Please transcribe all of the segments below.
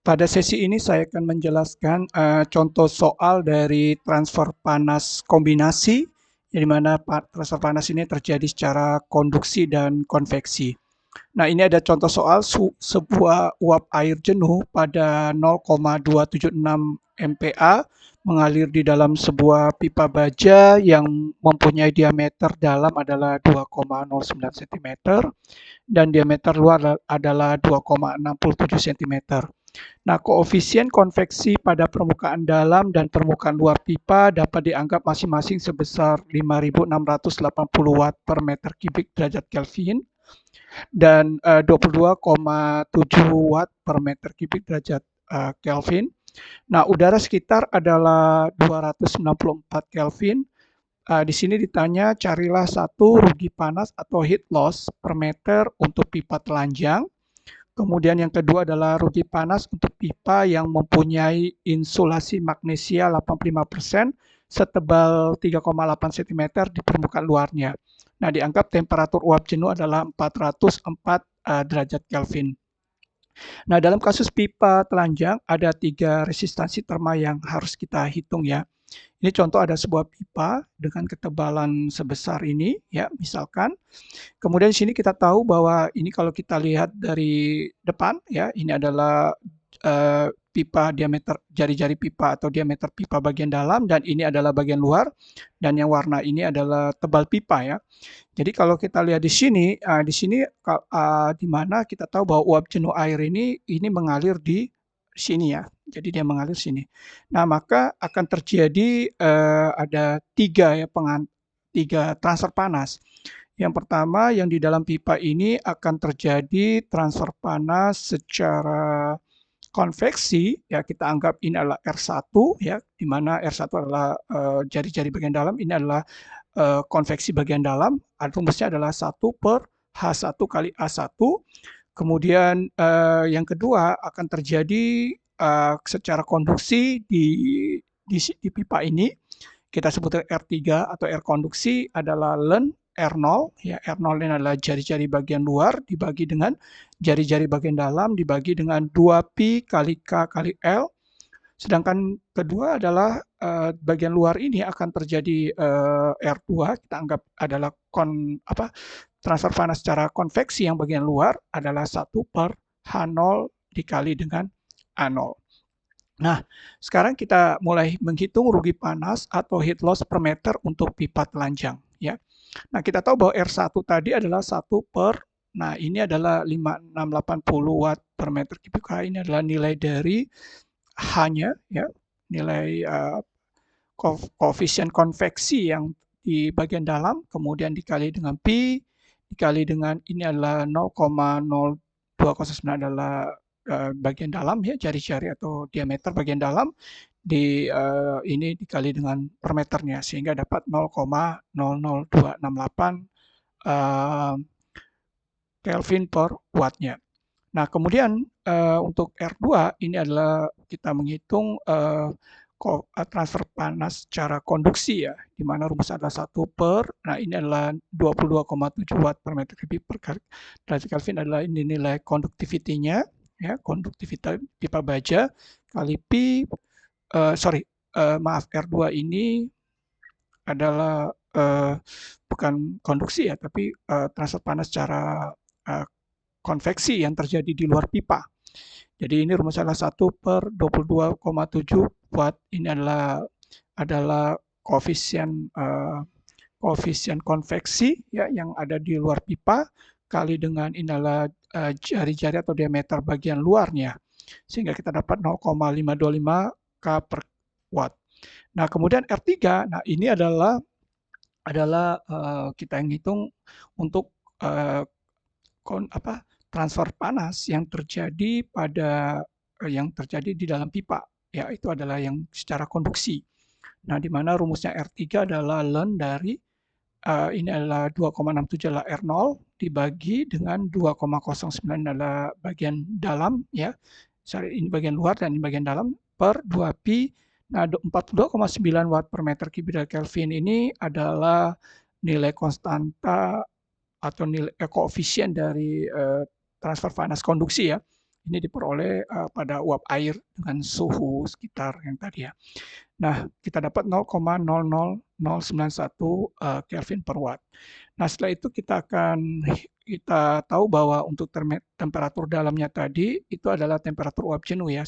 Pada sesi ini saya akan menjelaskan contoh soal dari transfer panas kombinasi, di mana transfer panas ini terjadi secara konduksi dan konveksi. Nah, ini ada contoh soal sebuah uap air jenuh pada 0,276 MPa mengalir di dalam sebuah pipa baja yang mempunyai diameter dalam adalah 2,09 cm dan diameter luar adalah 2,67 cm. Nah, koefisien konveksi pada permukaan dalam dan permukaan luar pipa dapat dianggap masing-masing sebesar 5.680 watt per meter kubik derajat Kelvin dan 22,7 watt per meter kubik derajat Kelvin. Nah, udara sekitar adalah 294 Kelvin. Di sini ditanya carilah satu rugi panas atau heat loss per meter untuk pipa telanjang. Kemudian yang kedua adalah rugi panas untuk pipa yang mempunyai insulasi magnesia 85% setebal 3,8 cm di permukaan luarnya. Nah, dianggap temperatur uap jenuh adalah 404 derajat Kelvin. Nah, dalam kasus pipa telanjang ada 3 resistansi terma yang harus kita hitung ya. Ini contoh ada sebuah pipa dengan ketebalan sebesar ini ya, misalkan. Kemudian di sini kita tahu bahwa ini kalau kita lihat dari depan ya, ini adalah pipa diameter jari-jari pipa atau diameter pipa bagian dalam dan ini adalah bagian luar dan yang warna ini adalah tebal pipa ya. Jadi kalau kita lihat di sini di mana kita tahu bahwa uap jenuh air ini mengalir di sini ya. Jadi dia mengalir sini. Nah, maka akan terjadi ada tiga transfer panas. Yang pertama, yang di dalam pipa ini akan terjadi transfer panas secara konveksi, ya kita anggap ini adalah R1, ya, di mana R1 adalah jari-jari bagian dalam, ini adalah konveksi bagian dalam, rumusnya adalah 1 per H1 kali A1. Kemudian yang kedua akan terjadi secara konduksi di pipa ini, kita sebut R3 atau R konduksi adalah ln R0, ya R0 ini adalah jari-jari bagian luar dibagi dengan jari-jari bagian dalam dibagi dengan 2pi kali K kali L. Sedangkan kedua adalah bagian luar ini akan terjadi R2, kita anggap adalah transfer panas secara konveksi yang bagian luar adalah 1 per H0 dikali dengan A0. Nah, sekarang kita mulai menghitung rugi panas atau heat loss per meter untuk pipa telanjang ya. Nah, kita tahu bahwa R1 tadi adalah 1 per, nah ini adalah 5680 watt per meter kubik. Ini adalah nilai dari H-nya ya, nilai koefisien konveksi yang di bagian dalam, kemudian dikali dengan pi, dikali dengan ini adalah 0,0209 adalah bagian dalam ya, jari-jari atau diameter bagian dalam, ini dikali dengan per meternya sehingga dapat 0,00268 Kelvin per wattnya. Nah, kemudian untuk R2 ini adalah kita menghitung transfer panas secara konduksi ya, di mana rumus adalah 1 per, nah ini adalah 22,7 watt per meter kubik per derajat Kelvin adalah ini nilai konduktivitinya ya, konduktivitas pipa baja kali pi, maaf R2 ini adalah bukan konduksi ya, tapi transfer panas secara konveksi yang terjadi di luar pipa. Jadi ini rumus adalah 1 per 22,7 watt. Ini adalah koefisien konveksi ya yang ada di luar pipa kali dengan ini adalah jari-jari atau diameter bagian luarnya. Sehingga kita dapat 0,525 K per watt. Nah, kemudian R3, nah ini adalah kita hitung untuk transfer panas yang terjadi di dalam pipa, ya itu adalah yang secara konduksi. Nah, di mana rumusnya R3 adalah ln dari ini adalah 2,67 adalah R0 dibagi dengan 2,09 adalah bagian dalam ya. Ini bagian luar dan ini bagian dalam per 2pi. Nah, 42,9 watt per meter kubik Kelvin ini adalah nilai konstanta atau nilai koefisien dari transfer panas konduksi ya, Ini diperoleh pada uap air dengan suhu sekitar yang tadi ya. Nah, kita dapat 0,00091 Kelvin per watt. Nah, setelah itu kita tahu bahwa untuk temperatur dalamnya tadi itu adalah temperatur uap jenuh ya,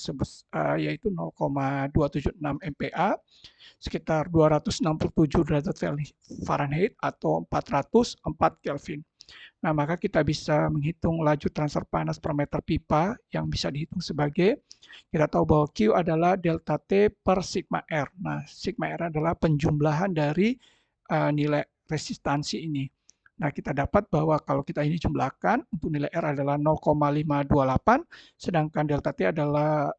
yaitu 0,276 MPa, sekitar 267 derajat Fahrenheit atau 404 Kelvin. Nah, maka kita bisa menghitung laju transfer panas per meter pipa yang bisa dihitung sebagai, kita tahu bahwa Q adalah delta T per sigma R. Nah, sigma R adalah penjumlahan dari nilai resistansi ini. Nah, kita dapat bahwa kalau kita ini jumlahkan, untuk nilai R adalah 0,528, sedangkan delta T adalah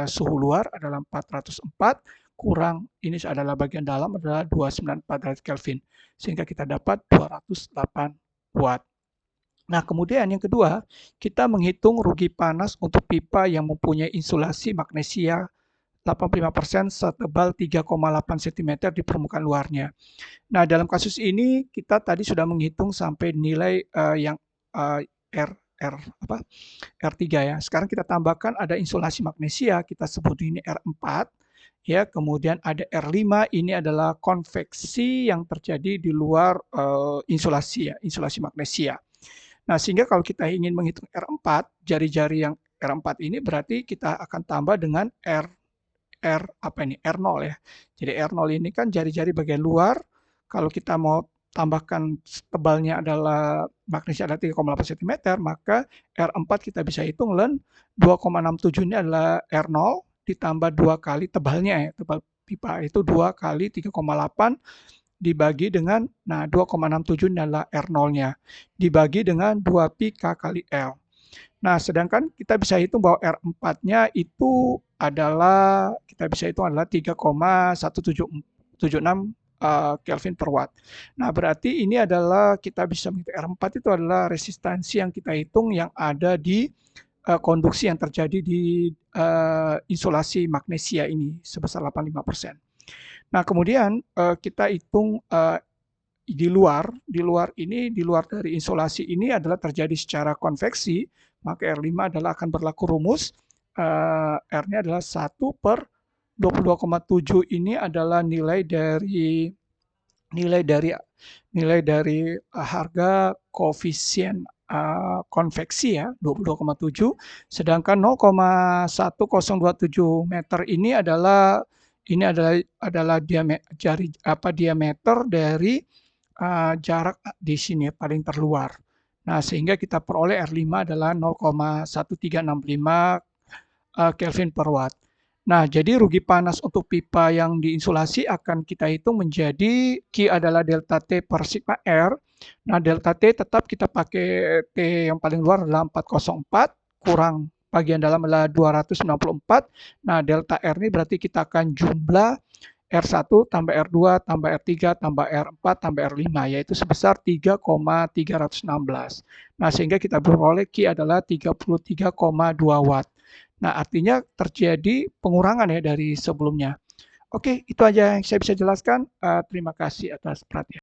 suhu luar adalah 404, kurang ini adalah bagian dalam adalah 294 derajat Kelvin, sehingga kita dapat 208 watt. Nah, kemudian yang kedua, kita menghitung rugi panas untuk pipa yang mempunyai insulasi magnesia 85% setebal 3,8 cm di permukaan luarnya. Nah, dalam kasus ini kita tadi sudah menghitung sampai nilai yang R3 ya. Sekarang kita tambahkan ada insulasi magnesia, kita sebut ini R4 ya. Kemudian ada R5, ini adalah konveksi yang terjadi di luar insulasi ya, insulasi magnesia. Nah, sehingga kalau kita ingin menghitung R4, jari-jari yang R4 ini berarti kita akan tambah dengan R0 ya. Jadi R0 ini kan jari-jari bagian luar. Kalau kita mau tambahkan tebalnya adalah magnesia adalah 3,8 cm, maka R4 kita bisa hitung 2,67 ini adalah R0 ditambah 2 kali tebalnya ya. Tebal pipa itu 2 kali 3,8 dibagi dengan, nah 2,67 adalah R0-nya, dibagi dengan 2pi K kali L. Nah, sedangkan kita bisa hitung bahwa R4-nya itu adalah, kita bisa hitung adalah 3,176 Kelvin per watt. Nah, berarti ini adalah kita bisa menghitung R4 itu adalah resistansi yang kita hitung yang ada di konduksi yang terjadi di insulasi magnesia ini sebesar 85%. Nah, kemudian kita hitung di luar dari insulasi ini adalah terjadi secara konveksi, maka R5 adalah akan berlaku rumus R-nya adalah 1 per 22,7 ini adalah nilai dari harga koefisien konveksi ya, 22,7, sedangkan 0,1027 meter ini adalah diameter dari jarak di sini paling terluar. Nah, sehingga kita peroleh R5 adalah 0,1365 Kelvin per watt. Nah, jadi rugi panas untuk pipa yang diinsulasi akan kita hitung menjadi Q adalah delta T per sigma R. Nah, delta T tetap kita pakai T yang paling luar adalah 404 kurang bagian dalam adalah 294. Nah, delta R ini berarti kita akan jumlah R1 tambah R2 tambah R3 tambah R4 tambah R5, yaitu sebesar 3,316. Nah, sehingga kita beroleh Q adalah 33,2 watt. Nah, artinya terjadi pengurangan ya dari sebelumnya. Oke, itu aja yang saya bisa jelaskan. Terima kasih atas perhatian.